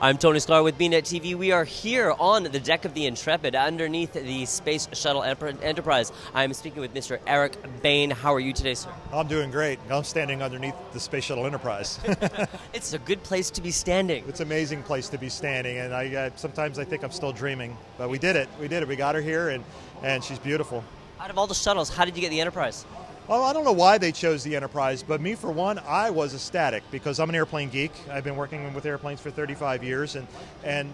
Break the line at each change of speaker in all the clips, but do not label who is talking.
I'm Tony Sklar with bnetTV. We are here on the deck of the Intrepid underneath the Space Shuttle Enterprise. I'm speaking with Mr. CEric Boehm. How are you today, sir?
I'm doing great. I'm standing underneath the Space Shuttle Enterprise.
It's a good place to be standing.
It's an amazing place to be standing, and sometimes I think I'm still dreaming. But we did it. We did it. We got her here, and she's beautiful.
Out of all the shuttles, how did you get the Enterprise?
Well, I don't know why they chose the Enterprise, but me, for one, I was ecstatic because I'm an airplane geek. I've been working with airplanes for 35 years, and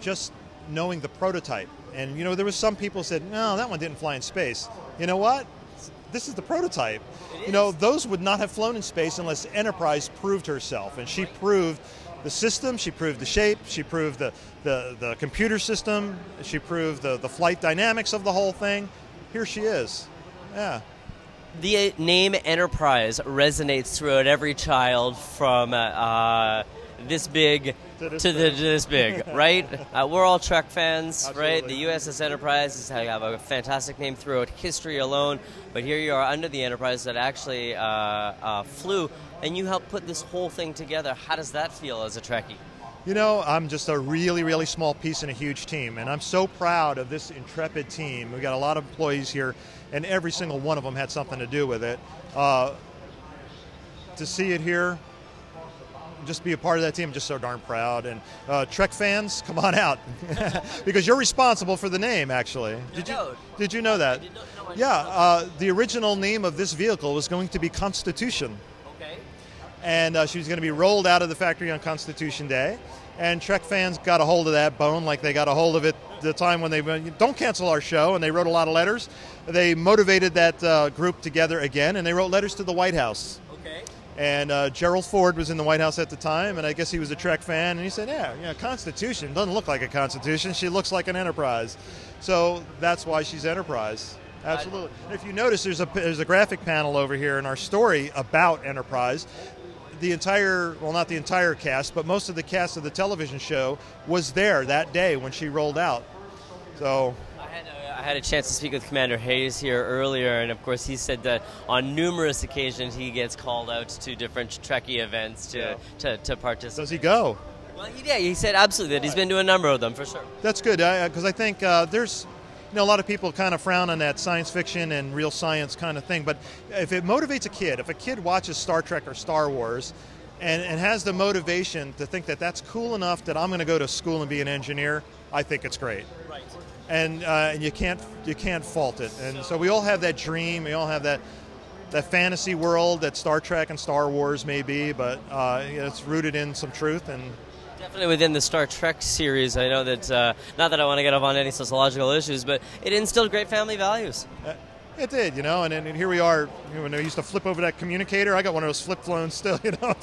just knowing the prototype. And, you know, there was some people said, no, that one didn't fly in space. You know what? This is the prototype. You know, those would not have flown in space unless Enterprise proved herself, and she proved the system, she proved the shape, she proved the computer system, she proved the flight dynamics of the whole thing. Here she is. Yeah.
The name Enterprise resonates throughout every child from this big to this big, right? We're all Trek fans,
Absolutely.
right? The USS Enterprise has have a fantastic name throughout history alone, but here you are under the Enterprise that actually flew, and you helped put this whole thing together. How does that feel as a Trekkie?
You know, I'm just a really, really small piece in a huge team, and I'm so proud of this Intrepid team. We've got a lot of employees here, and every single one of them had something to do with it. To see it here, just be a part of that team, I'm just so darn proud. And Trek fans, come on out, because you're responsible for the name, actually. Did you know that? Yeah, the original name of this vehicle was going to be Constitution. And she was going to be rolled out of the factory on Constitution Day. And Trek fans got a hold of that bone like they got a hold of it the time when they went, don't cancel our show, and they wrote a lot of letters. They motivated that group together again, and they wrote letters to the White House. Okay. And Gerald Ford was in the White House at the time, and I guess he was a Trek fan, and he said, yeah, Constitution doesn't look like a Constitution, she looks like an Enterprise. So that's why she's Enterprise. Absolutely. And if you notice, there's a graphic panel over here in our story about Enterprise. The entire, well, not the entire cast, but most of the cast of the television show was there that day when she rolled out. So
I had a chance to speak with Commander Hayes here earlier, and of course he said that on numerous occasions he gets called out to different Trekkie events to participate.
Does he go?
Well, he said absolutely that he's been to a number of them for sure.
That's good, because I think there's, you know, a lot of people kind of frown on that science fiction and real science kind of thing, but if it motivates a kid, if a kid watches Star Trek or Star Wars and has the motivation to think that that's cool enough that I'm going to go to school and be an engineer, I think it's great. Right. And you can't fault it. And so we all have that dream, we all have that fantasy world that Star Trek and Star Wars may be, but it's rooted in some truth. And
definitely within the Star Trek series, I know that, not that I want to get off on any sociological issues, but it instilled great family values.
It did, you know, and here we are. When I used to flip over that communicator, I got one of those flip phones still, you know.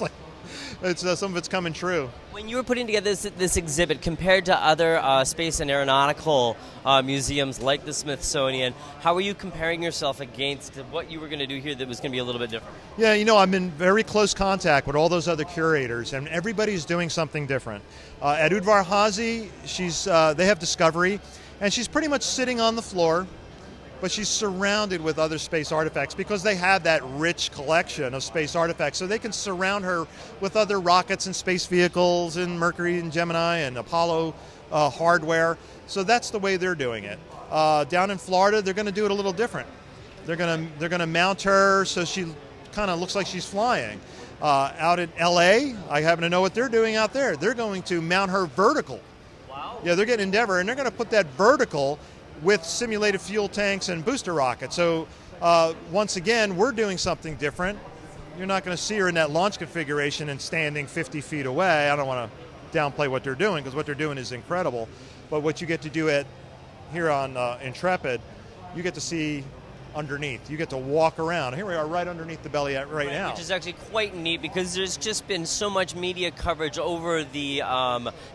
It's some of it's coming true. When
you were putting together this exhibit, compared to other space and aeronautical museums like the Smithsonian, how were you comparing yourself against what you were going to do here that was going to be a little bit different? Yeah,
you know, I'm in very close contact with all those other curators, and everybody's doing something different. At Udvar Hazy, they have Discovery, and she's pretty much sitting on the floor, but she's surrounded with other space artifacts because they have that rich collection of space artifacts, so they can surround her with other rockets and space vehicles and Mercury and Gemini and Apollo hardware. So that's the way they're doing it. Down in Florida, they're going to do it a little different. They're going to mount her so she kind of looks like she's flying. Out in LA, I happen to know what they're doing out there. They're going to mount her vertical. Wow. Yeah, they're getting Endeavor, and they're going to put that vertical with simulated fuel tanks and booster rockets. So once again, we're doing something different. You're not going to see her in that launch configuration and standing 50 feet away. I don't want to downplay what they're doing, because what they're doing is incredible. But what you get to do here on Intrepid, you get to see underneath. You get to walk around. Here we are right underneath the belly right now.
Which is actually quite neat, because there's just been so much media coverage over the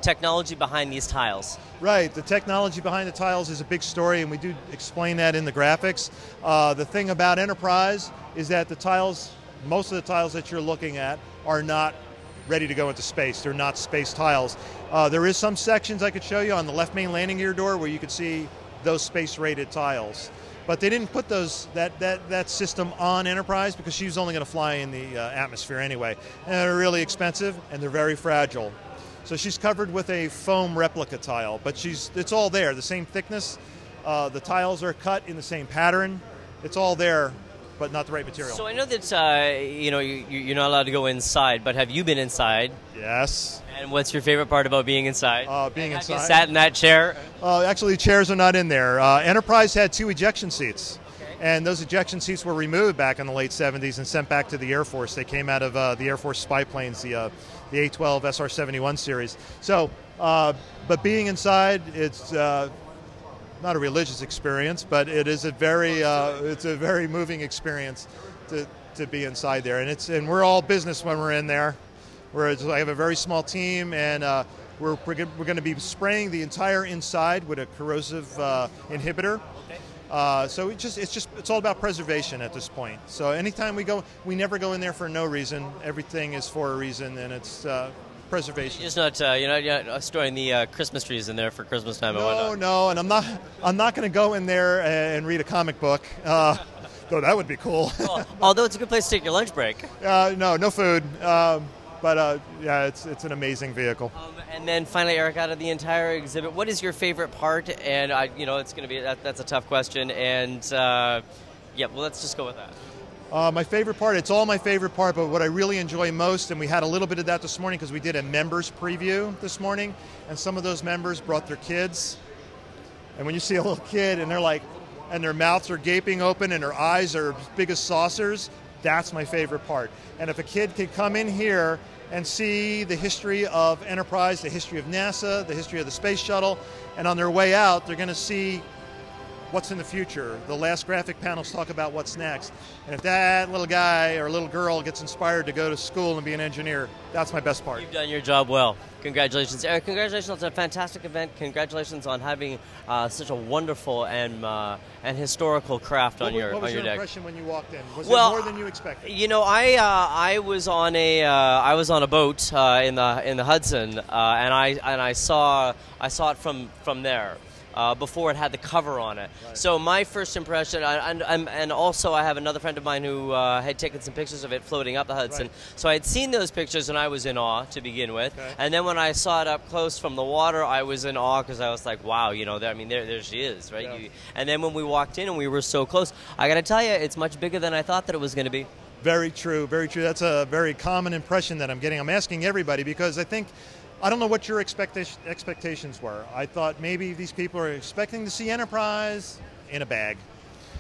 technology behind these tiles.
Right, the technology behind the tiles is a big story, and we do explain that in the graphics. The thing about Enterprise is that the tiles, most of the tiles that you're looking at, are not ready to go into space. They're not space tiles. There is some sections I could show you on the left main landing gear door where you could see those space-rated tiles. But they didn't put that system on Enterprise because she was only going to fly in the atmosphere anyway. And they're really expensive, and they're very fragile. So she's covered with a foam replica tile, but it's all there, the same thickness. The tiles are cut in the same pattern. It's all there, but not the right material.
So I know that you're not allowed to go inside, but have you been inside?
Yes.
And what's your favorite part about being inside?
Being inside.
Have you sat in that chair?
Actually, chairs are not in there. Enterprise had 2 ejection seats. And those ejection seats were removed back in the late 70s and sent back to the Air Force. They came out of the Air Force spy planes, the A-12 SR-71 series. So, but being inside, it's not a religious experience, but it is it's a very moving experience to be inside there. And we're all business when we're in there. I have a very small team, and we're going to be spraying the entire inside with a corrosive inhibitor. So it's all about preservation at this point. So anytime we go, we never go in there for no reason. Everything is for a reason, and it's preservation.
You're just not you're not storing the Christmas trees in there for Christmas time and whatnot.
No, and I'm not going to go in there and read a comic book. Though that would be cool.
Well, although it's a good place to take your lunch break.
No food. But yeah, it's an amazing vehicle.
And then finally, Eric, out of the entire exhibit, what is your favorite part? And it's going to be that's a tough question. And let's just go with that.
My favorite part, it's all my favorite part, but what I really enjoy most, and we had a little bit of that this morning because we did a members preview this morning, and some of those members brought their kids. And when you see a little kid and and their mouths are gaping open and their eyes are as big as saucers, that's my favorite part. And if a kid could come in here and see the history of Enterprise, the history of NASA, the history of the Space Shuttle, and on their way out, they're going to see what's in the future. The last graphic panels talk about what's next. And if that little guy or little girl gets inspired to go to school and be an engineer, that's my best part.
You've done your job well. Congratulations, Eric. Congratulations on a fantastic event. Congratulations on having such a wonderful and historical craft on your deck.
What was your impression when you walked in? Was it more than you expected?
I was on a boat in the Hudson, and I saw it from there. Before it had the cover on it. Right. So my first impression, and also I have another friend of mine who had taken some pictures of it floating up the Hudson. Right. So I had seen those pictures and I was in awe to begin with. Okay. And then when I saw it up close from the water, I was in awe because I was like, wow, there she is, right? Yeah. And then when we walked in and we were so close, I got to tell you, it's much bigger than I thought that it was going to be.
Very true, very true. That's a very common impression that I'm getting. I'm asking everybody because I don't know what your expectations were. I thought maybe these people are expecting to see Enterprise in a bag.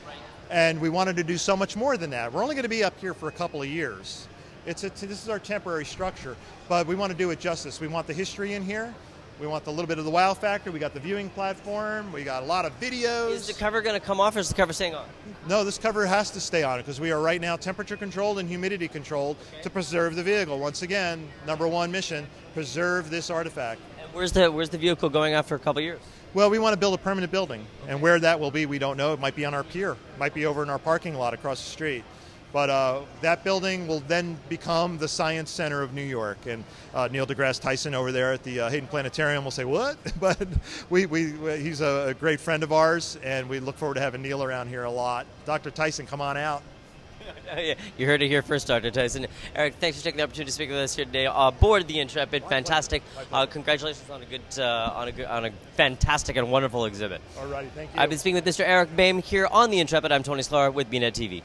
Right. And we wanted to do so much more than that. We're only going to be up here for a couple of years. This is our temporary structure, but we want to do it justice. We want the history in here. We want a little bit of the wow factor. We got the viewing platform. We got a lot of videos.
Is the cover going to come off or is the cover staying on?
No, this cover has to stay on because we are right now temperature controlled and humidity controlled to preserve the vehicle. Once again, number 1 mission, preserve this artifact.
And where's the vehicle going after a couple years?
Well, we want to build a permanent building. Okay. And where that will be, we don't know. It might be on our pier. It might be over in our parking lot across the street. But that building will then become the Science Center of New York. And Neil deGrasse Tyson over there at the Hayden Planetarium will say, what? But he's a great friend of ours, and we look forward to having Neil around here a lot. Dr. Tyson, come on out.
You heard it here first, Dr. Tyson. Eric, thanks for taking the opportunity to speak with us here today aboard the Intrepid. Fantastic. Congratulations on a fantastic and wonderful exhibit.
All righty, thank you.
I've been speaking with Mr. Eric Boehm here on the Intrepid. I'm Tony Sklar with bnetTV.